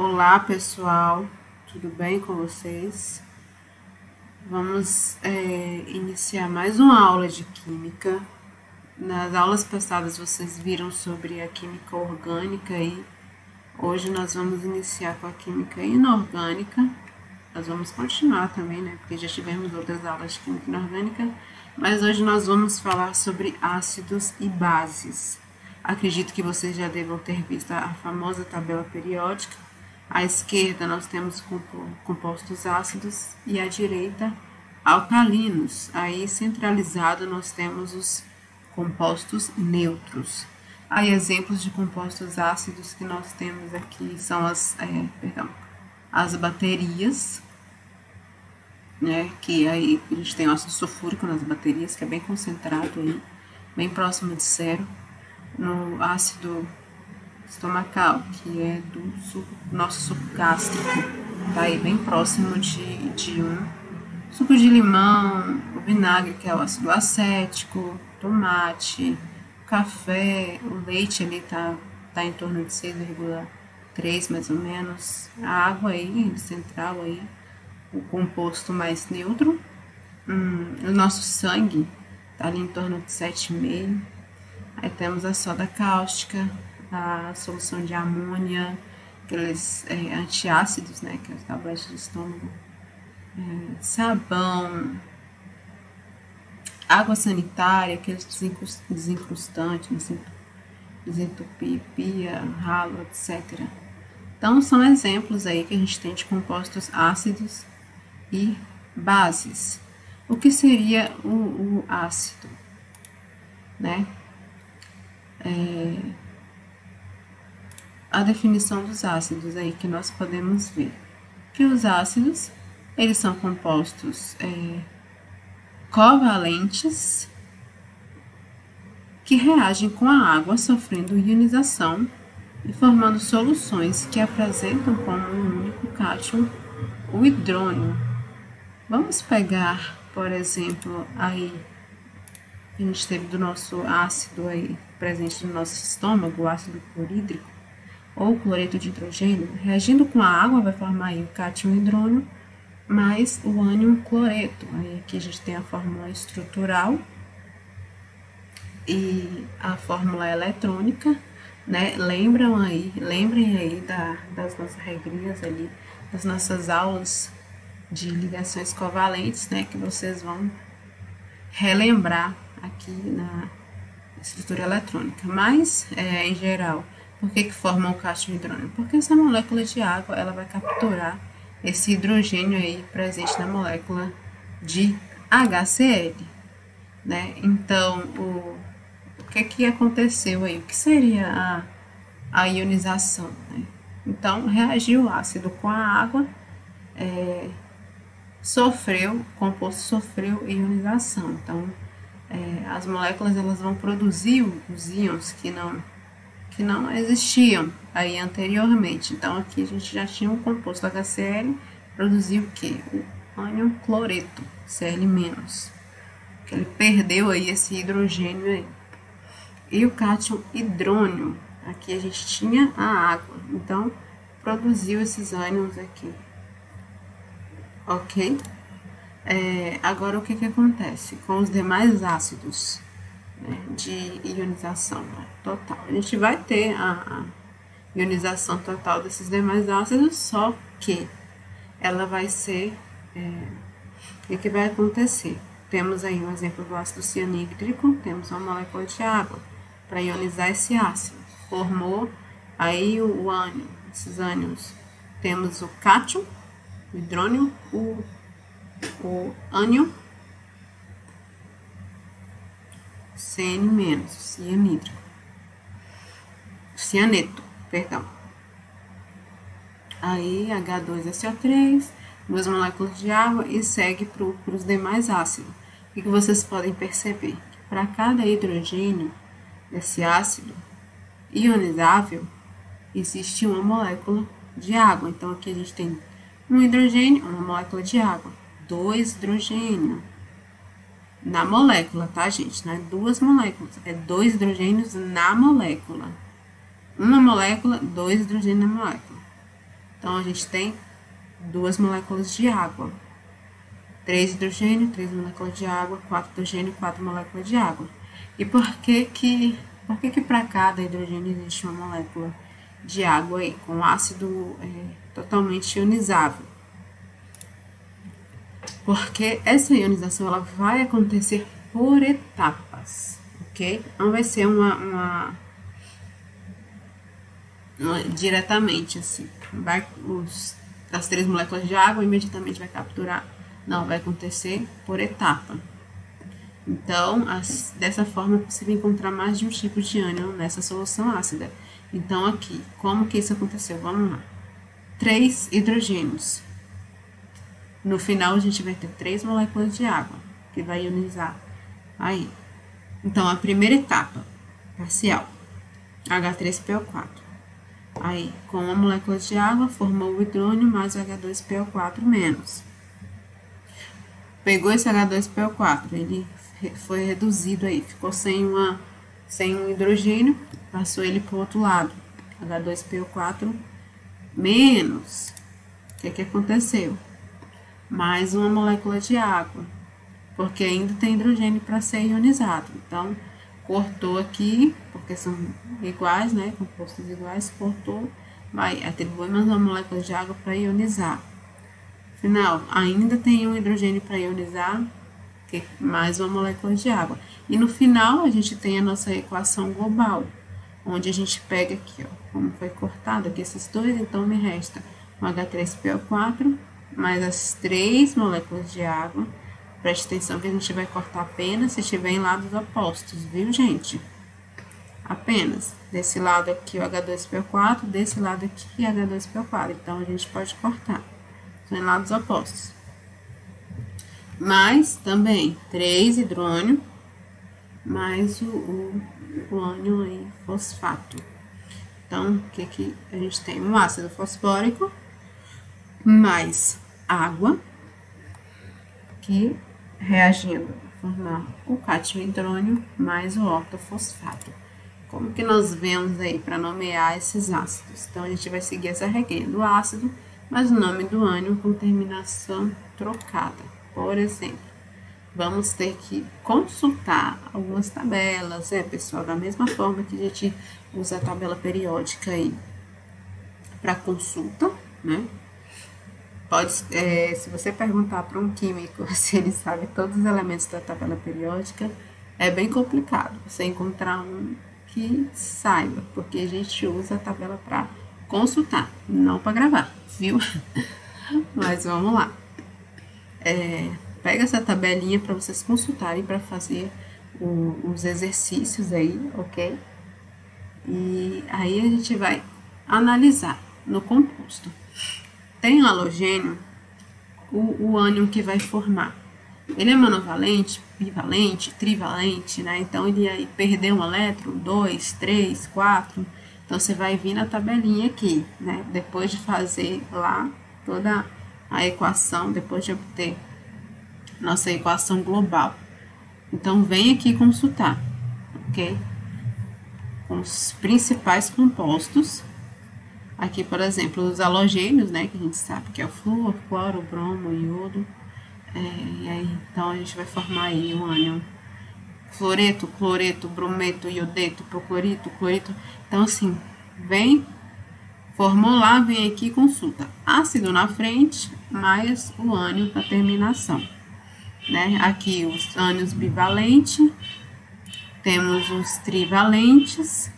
Olá pessoal, tudo bem com vocês? Vamos iniciar mais uma aula de química. Nas aulas passadas vocês viram sobre a química orgânica e hoje nós vamos iniciar com a química inorgânica. Nós vamos continuar também, né? Porque já tivemos outras aulas de química inorgânica, mas hoje nós vamos falar sobre ácidos e bases. Acredito que vocês já devam ter visto a famosa tabela periódica. À esquerda nós temos compostos ácidos e à direita alcalinos. Aí centralizado nós temos os compostos neutros. Aí exemplos de compostos ácidos que nós temos aqui são as baterias, né? Que aí a gente tem ácido sulfúrico nas baterias, que é bem concentrado aí, bem próximo de zero. No ácido estomacal, que é do nosso suco gástrico, tá aí bem próximo de um. Suco de limão, o vinagre, que é o ácido acético, tomate, café, o leite ali tá em torno de 6,3 mais ou menos. A água aí, central aí, o composto mais neutro. O nosso sangue tá ali em torno de 7,5. Aí temos a soda cáustica, a solução de amônia, aqueles antiácidos, né, que é os tabletes de estômago, sabão, água sanitária, aqueles desencrustantes, desentupir pia, ralo, etc. Então, são exemplos aí que a gente tem de compostos ácidos e bases. O que seria o ácido, né? A definição dos ácidos aí que nós podemos ver que os ácidos eles são compostos covalentes que reagem com a água sofrendo ionização e formando soluções que apresentam como um único cátion o hidrônio. Vamos pegar, por exemplo, aí a gente teve do nosso ácido aí presente no nosso estômago, o ácido clorídrico ou cloreto de hidrogênio, reagindo com a água vai formar aí o cátion hidrônio mais o ânion cloreto. Aí aqui a gente tem a fórmula estrutural e a fórmula eletrônica, né? Lembrem aí das nossas regrinhas ali, das nossas aulas de ligações covalentes, né? Que vocês vão relembrar aqui na estrutura eletrônica. Mas, em geral, por que formam o cátion hidrônio? Porque essa molécula de água ela vai capturar esse hidrogênio aí presente na molécula de HCl, né? Então, o que aconteceu aí? O que seria a ionização, né? Então, reagiu o ácido com a água, o composto sofreu ionização. Então, as moléculas elas vão produzir os íons que não existiam aí anteriormente. Então, aqui a gente já tinha um composto HCl, produziu o que? O ânion cloreto, Cl-, que ele perdeu aí esse hidrogênio aí. E o cátion hidrônio, aqui a gente tinha a água, então produziu esses ânions aqui, ok? Agora, o que acontece com os demais ácidos, né, de ionização total? A gente vai ter a ionização total desses demais ácidos, só que ela vai ser... o que vai acontecer? Temos aí um exemplo do ácido cianídrico, temos uma molécula de água para ionizar esse ácido. Formou aí o ânion, esses ânions. Temos o cátion, o hidrônio, o ânion, CN-, cianeto, perdão. Aí H2SO3, duas moléculas de água e segue para os demais ácidos. O que vocês podem perceber? Para cada hidrogênio desse ácido ionizável, existe uma molécula de água. Então, aqui a gente tem um hidrogênio, uma molécula de água, 2 hidrogênios na molécula, tá, gente? Não é 2 moléculas, é 2 hidrogênios na molécula. Uma molécula, 2 hidrogênios na molécula. Então, a gente tem 2 moléculas de água. 3 hidrogênio, 3 moléculas de água, 4 hidrogênio, 4 moléculas de água. E por que para cada hidrogênio existe uma molécula de água aí, com ácido totalmente ionizável? Porque essa ionização ela vai acontecer por etapas, ok? Não vai ser uma diretamente assim. As 3 moléculas de água imediatamente vai capturar. Não, vai acontecer por etapa. Então, dessa forma é possível encontrar mais de um tipo de ânion nessa solução ácida. Então, aqui, como que isso aconteceu? Vamos lá. 3 hidrogênios. No final, a gente vai ter 3 moléculas de água, que vai ionizar aí. Então, a primeira etapa, parcial, H3PO4. Aí, com uma molécula de água, formou o hidrônio mais o H2PO4 menos. Pegou esse H2PO4, ele foi reduzido aí, ficou sem um hidrogênio, passou ele para o outro lado, H2PO4 menos. O que aconteceu? Mais uma molécula de água, porque ainda tem hidrogênio para ser ionizado. Então, cortou aqui, porque são iguais, né, compostos iguais, cortou, vai atribuir mais uma molécula de água para ionizar. Final, ainda tem um hidrogênio para ionizar, que mais uma molécula de água. E no final, a gente tem a nossa equação global, onde a gente pega aqui, ó, como foi cortado aqui esses dois, então me resta um H3PO4 mais as 3 moléculas de água. Preste atenção que a gente vai cortar apenas se estiver em lados opostos, viu, gente? Apenas. Desse lado aqui o H2PO4, desse lado aqui H2PO4. Então, a gente pode cortar. São em lados opostos. Mas, também, 3 hidrônio, mais o ânion aí, fosfato. Então, o que a gente tem? Um ácido fosfórico, mais água, que reagindo a formar o cátion hidrônio mais o ortofosfato. Como que nós vemos aí para nomear esses ácidos? Então, a gente vai seguir essa regrinha do ácido, mas o nome do ânion com terminação trocada. Por exemplo, vamos ter que consultar algumas tabelas, pessoal? Da mesma forma que a gente usa a tabela periódica aí para consulta, né? Se você perguntar para um químico se ele sabe todos os elementos da tabela periódica, é bem complicado você encontrar um que saiba, porque a gente usa a tabela para consultar, não para gravar, viu? Mas vamos lá. Pega essa tabelinha para vocês consultarem para fazer os exercícios aí, ok? E aí a gente vai analisar no composto. Tem um halogênio, o ânion que vai formar. Ele é monovalente, bivalente, trivalente, né? Então, ele ia perder um elétron, 2, 3, 4. Então, você vai vir na tabelinha aqui, né? Depois de fazer lá toda a equação, depois de obter nossa equação global. Então, vem aqui consultar, ok? Com os principais compostos. Aqui, por exemplo, os halogênios, né? Que a gente sabe que é o flúor, cloro, bromo, iodo. E aí, então, a gente vai formar aí um ânion. Fluoreto, cloreto, brometo, iodeto, proclorito, clorito. Então, assim, formou lá, vem aqui e consulta. Ácido na frente, mais o ânion para terminação. Né? Aqui os ânions bivalentes, temos os trivalentes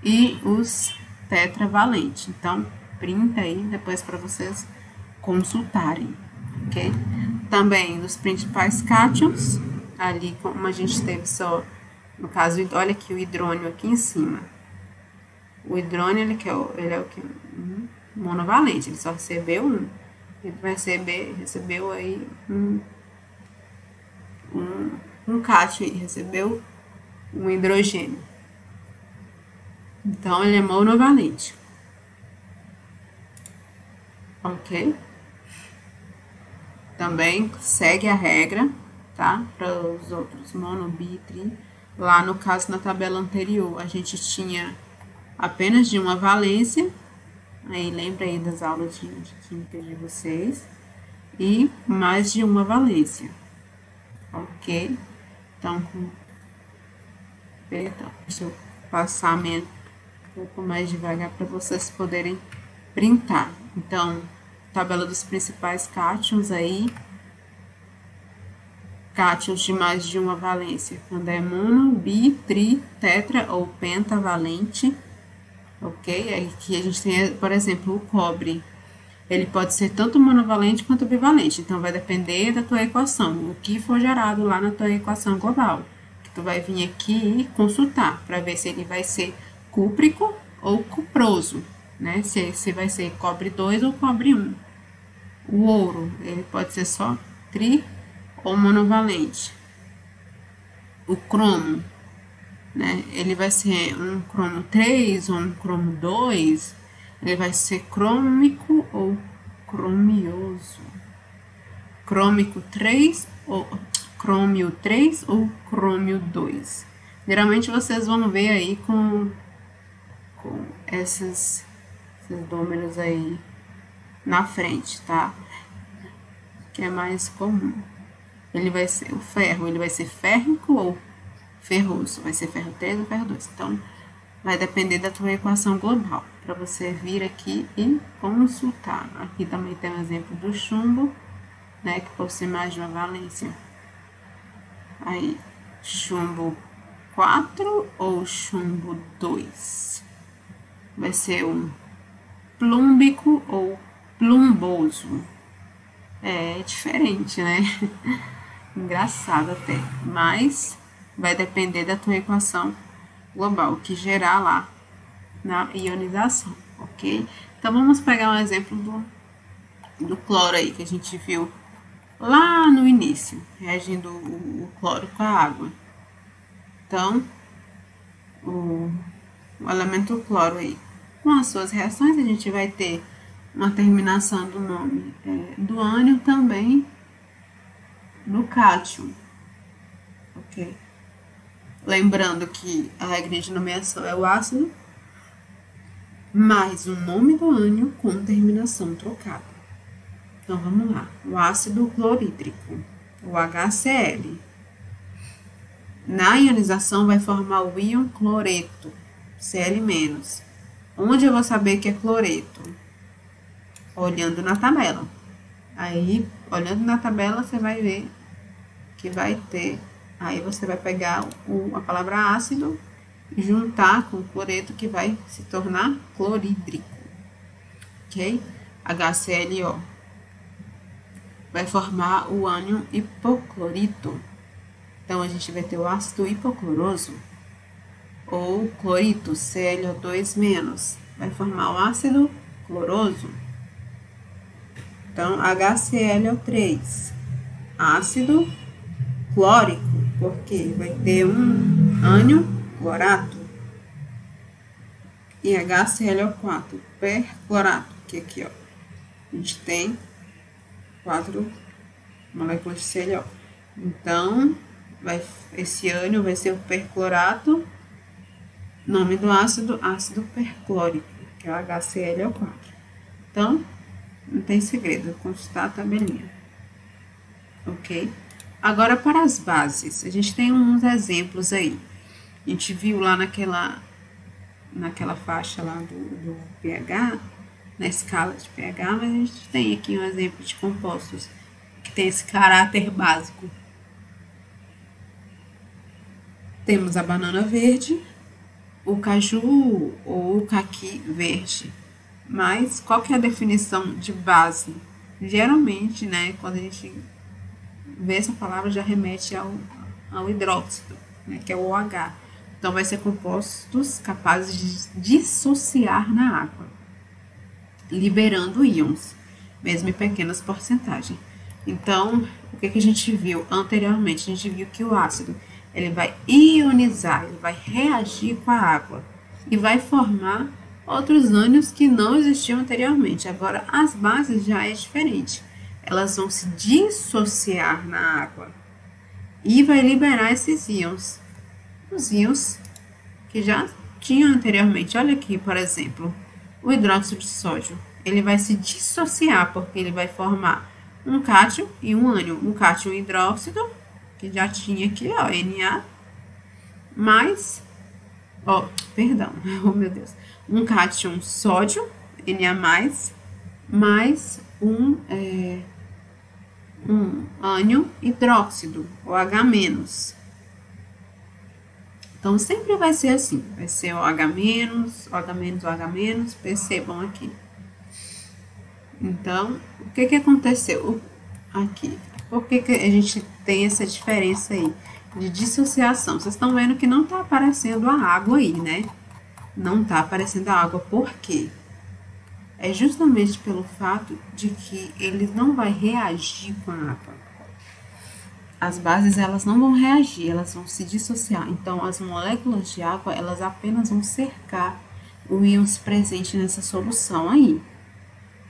e os tetravalentes. Então, printa aí depois para vocês consultarem, ok? Também os principais cátions, ali como a gente teve só, no caso, olha aqui o hidrônio aqui em cima. O hidrônio, ele é o que? Monovalente, ele só recebeu um. Ele recebeu aí um cátion aí, recebeu um hidrogênio. Então, ele é monovalente. Ok? Também segue a regra, tá? Para os outros mono, bi, tri. Lá, no caso, na tabela anterior, a gente tinha apenas de uma valência, Aí lembra aí das aulas de química de vocês. E mais de uma valência. Ok? Então, perdão, deixa eu passar um pouco mais devagar para vocês poderem printar. Então, tabela dos principais cátions aí. Cátions de mais de uma valência, quando é mono, bi, tri, tetra ou pentavalente, ok? Aqui a gente tem, por exemplo, o cobre. Ele pode ser tanto monovalente quanto bivalente, então vai depender da tua equação, o que for gerado lá na tua equação global. Que tu vai vir aqui e consultar para ver se ele vai ser cúprico ou cuproso, né? Se vai ser cobre 2 ou cobre 1. O ouro, ele pode ser só tri ou monovalente. O cromo, né? Ele vai ser um cromo 3 ou um cromo 2. Ele vai ser crômico ou cromioso. Crômico 3 ou crômio 3 ou crômio 2. Geralmente vocês vão ver aí com esses números aí na frente, tá? Que é mais comum. Ele vai ser o ferro, ele vai ser férrico ou ferroso, vai ser ferro 3 ou ferro 2. Então, vai depender da tua equação global, para você vir aqui e consultar. Aqui também tem um exemplo do chumbo, né, que possui mais de uma valência. Aí, chumbo 4 ou chumbo 2? Vai ser um plúmbico ou plumboso. É diferente, né? Engraçado até, mas vai depender da tua equação global, que gerar lá na ionização, ok? Então, vamos pegar um exemplo do cloro aí, que a gente viu lá no início, reagindo o cloro com a água. Então, o elemento cloro aí, com as suas reações, a gente vai ter uma terminação do nome do ânion também no cátion, ok? Lembrando que a regra de nomeação é o ácido mais o nome do ânion com terminação trocada. Então, vamos lá. O ácido clorídrico, o HCl. Na ionização vai formar o íon cloreto, Cl-. Onde eu vou saber que é cloreto? Olhando na tabela. Aí, olhando na tabela, você vai ver que vai ter. Aí você vai pegar a palavra ácido e juntar com o cloreto, que vai se tornar clorídrico. Ok? HClO. Vai formar o ânion hipoclorito. Então, a gente vai ter o ácido hipocloroso. Ou clorito, ClO2-. Vai formar o ácido cloroso. Então, HClO3. Ácido clórico, porque vai ter um ânion clorato. E HClO4, perclorato, que aqui, ó, a gente tem 4 moléculas de ClO. Então, esse ânion vai ser o perclorato, nome do ácido, ácido perclórico, que é o HClO4. Então, não tem segredo, consultar a tabelinha. Ok? Agora, para as bases, a gente tem uns exemplos aí. A gente viu lá naquela faixa lá do pH, na escala de pH, mas a gente tem aqui um exemplo de compostos que tem esse caráter básico. Temos a banana verde, o caju ou o caqui verde. Mas qual que é a definição de base? Geralmente, né, quando a gente vê essa palavra, já remete ao hidróxido, né, que é o OH. Então, vai ser compostos capazes de dissociar na água, liberando íons, mesmo em pequenas porcentagens. Então, o que a gente viu anteriormente? A gente viu que o ácido, ele vai ionizar, ele vai reagir com a água e vai formar outros ânions que não existiam anteriormente. Agora, as bases já é diferente. Elas vão se dissociar na água e vai liberar esses íons. Os íons que já tinham anteriormente. Olha aqui, por exemplo, O hidróxido de sódio, ele vai se dissociar, porque ele vai formar um cátion e um ânion. Um cátion hidróxido, que já tinha aqui, ó, Na, mais, perdão, oh meu Deus, um cátion sódio, Na+, mais um ânion hidróxido, OH-. Então, sempre vai ser assim, vai ser OH-, OH-, OH-, percebam aqui. Então, o que aconteceu aqui? Por que a gente tem essa diferença aí de dissociação? Vocês estão vendo que não está aparecendo a água aí, né? Não está aparecendo a água, por quê? É justamente pelo fato de que ele não vai reagir com a água. As bases, elas não vão reagir, elas vão se dissociar. Então, as moléculas de água, elas apenas vão cercar o íons presente nessa solução aí.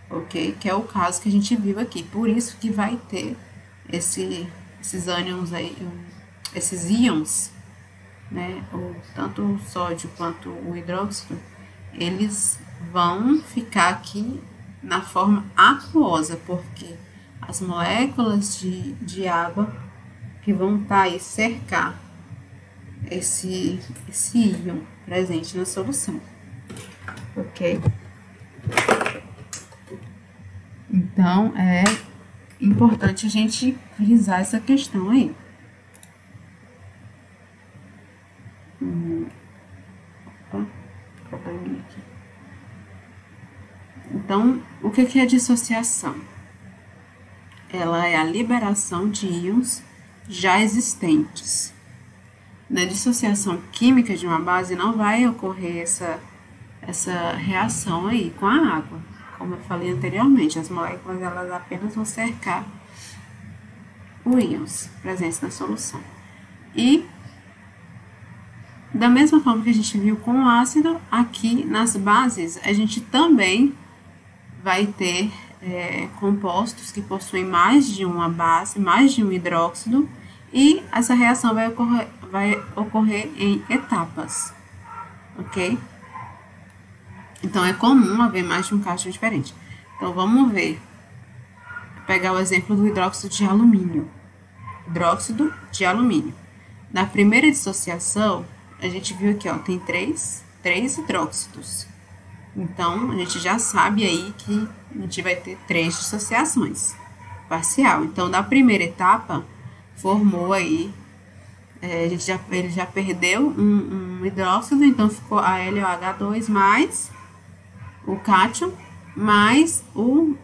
Ok? Que é o caso que a gente viu aqui. Por isso que vai ter esses ânions aí, esses íons, né? Tanto o sódio quanto o hidróxido, eles vão ficar aqui na forma aquosa, porque as moléculas de água que vão estar aí cercar esse íon presente na solução, ok? Então, é importante a gente frisar essa questão aí. Probleminha aqui. Então, o que é dissociação? Ela é a liberação de íons já existentes. Na dissociação química de uma base não vai ocorrer essa reação aí com a água. Como eu falei anteriormente, as moléculas elas apenas vão cercar o íons presentes na solução. E da mesma forma que a gente viu com o ácido, aqui nas bases a gente também vai ter compostos que possuem mais de uma base, mais de um hidróxido, e essa reação vai ocorrer em etapas, ok? Então, é comum haver mais de um cátion diferente. Então, vamos ver. Vou pegar o exemplo do hidróxido de alumínio. Hidróxido de alumínio. Na primeira dissociação, a gente viu aqui, ó, tem três hidróxidos. Então, a gente já sabe aí que a gente vai ter 3 dissociações parcial. Então, da primeira etapa, formou aí, ele já perdeu um hidróxido, então ficou a LOH2 mais o cátion mais o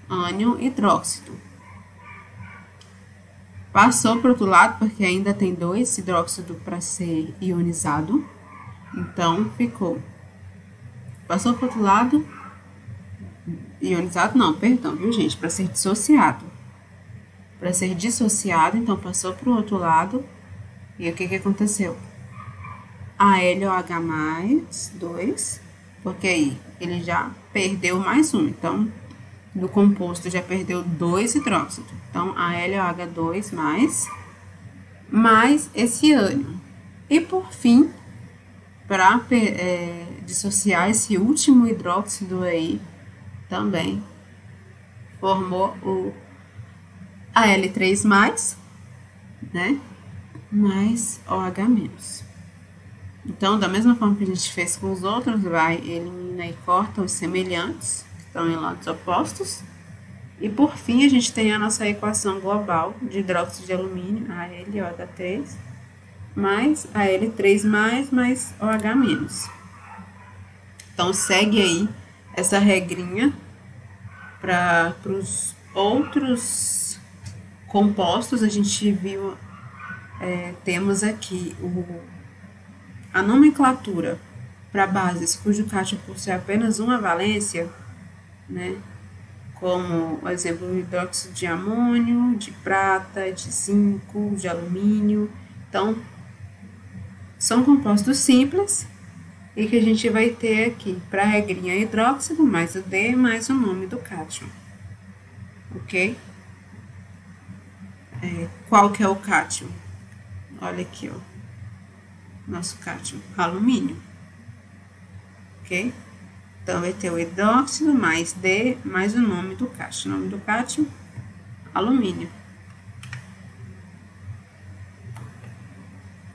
ânion hidróxido. Passou para o outro lado, porque ainda tem 2 hidróxidos para ser ionizado. Então, ficou. Passou para o outro lado, ionizado não, perdão, viu, gente? Para ser dissociado. Para ser dissociado, então, passou para o outro lado. E o que aconteceu? A LOH mais 2, porque aí ele já perdeu mais um. Então, do composto já perdeu 2 hidróxidos. Então, a LOH2 mais esse ânion. E por fim, para dissociar esse último hidróxido aí, também formou o Al3+, né? Mais OH-. Então, da mesma forma que a gente fez com os outros, vai eliminar e corta os semelhantes, que estão em lados opostos. E por fim, a gente tem a nossa equação global de hidróxido de alumínio, AlOH3, mais Al3+, mais OH-. Então, segue aí essa regrinha para os outros compostos. A gente viu, temos aqui a nomenclatura para bases cujo cátion possui apenas uma valência, né? Como o exemplo do hidróxido de amônio, de prata, de zinco, de alumínio. Então, são compostos simples e que a gente vai ter aqui para a regrinha hidróxido mais o D mais o nome do cátion, ok? Qual que é o cátion? Olha aqui, ó, nosso cátion, alumínio, ok? Então, vai ter o hidróxido mais D mais o nome do cátion. O nome do cátion, alumínio.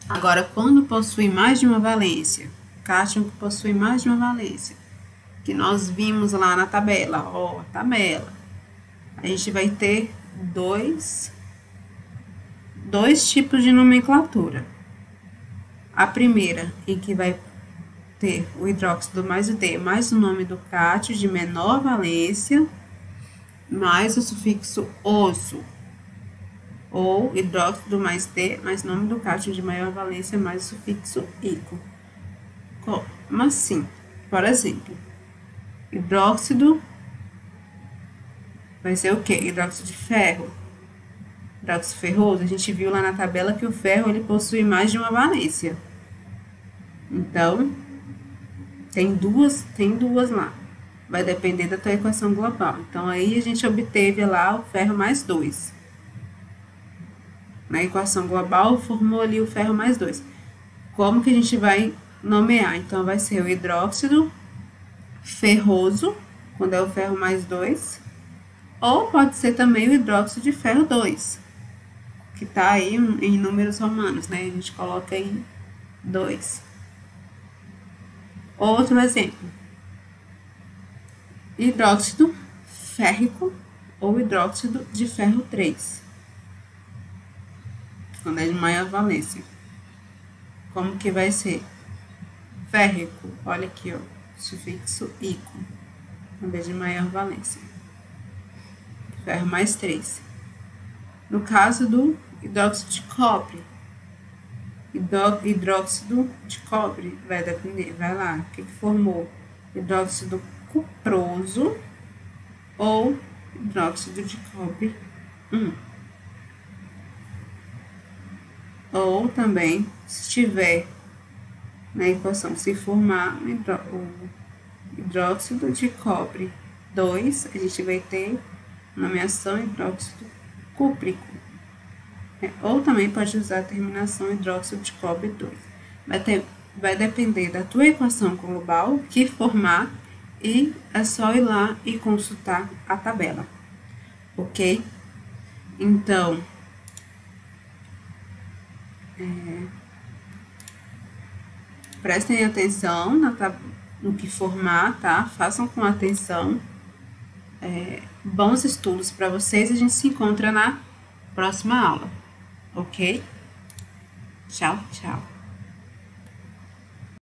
Agora, quando possui mais de uma valência, cátion que possui mais de uma valência, que nós vimos lá na tabela, ó, a tabela, a gente vai ter dois tipos de nomenclatura. A primeira, em que vai ter o hidróxido mais o D, mais o nome do cátion de menor valência, mais o sufixo oso. Ou hidróxido mais D, mais nome do cátion de maior valência, mais o sufixo ico. Como assim? Por exemplo, hidróxido vai ser o quê? Hidróxido de ferro. Hidróxido ferroso, a gente viu lá na tabela que o ferro ele possui mais de uma valência. Então, tem duas lá. Vai depender da tua equação global. Então, aí a gente obteve lá o ferro mais 2. Na equação global, formou ali o ferro mais 2. Como que a gente vai nomear? Então, vai ser o hidróxido ferroso, quando é o ferro mais 2. Ou pode ser também o hidróxido de ferro 2, que tá aí em números romanos, né? A gente coloca aí 2. Outro exemplo. Hidróxido férrico ou hidróxido de ferro 3. Quando é de maior valência. Como que vai ser? Férrico, olha aqui, ó, sufixo ico, quando é de maior valência. Ferro mais 3. No caso do hidróxido de cobre, hidróxido de cobre, vai depender, vai lá, o que formou? Hidróxido cuproso ou hidróxido de cobre 1. Ou também, se tiver na equação, se formar o hidróxido de cobre 2, a gente vai ter nomeação hidróxido cúprico. Ou também pode usar a terminação hidróxido de cobre 2. Vai depender da tua equação global que formar e é só ir lá e consultar a tabela. Ok? Então, prestem atenção no que formar, tá? Façam com atenção. Bons estudos para vocês. A gente se encontra na próxima aula. Ok? Tchau, tchau.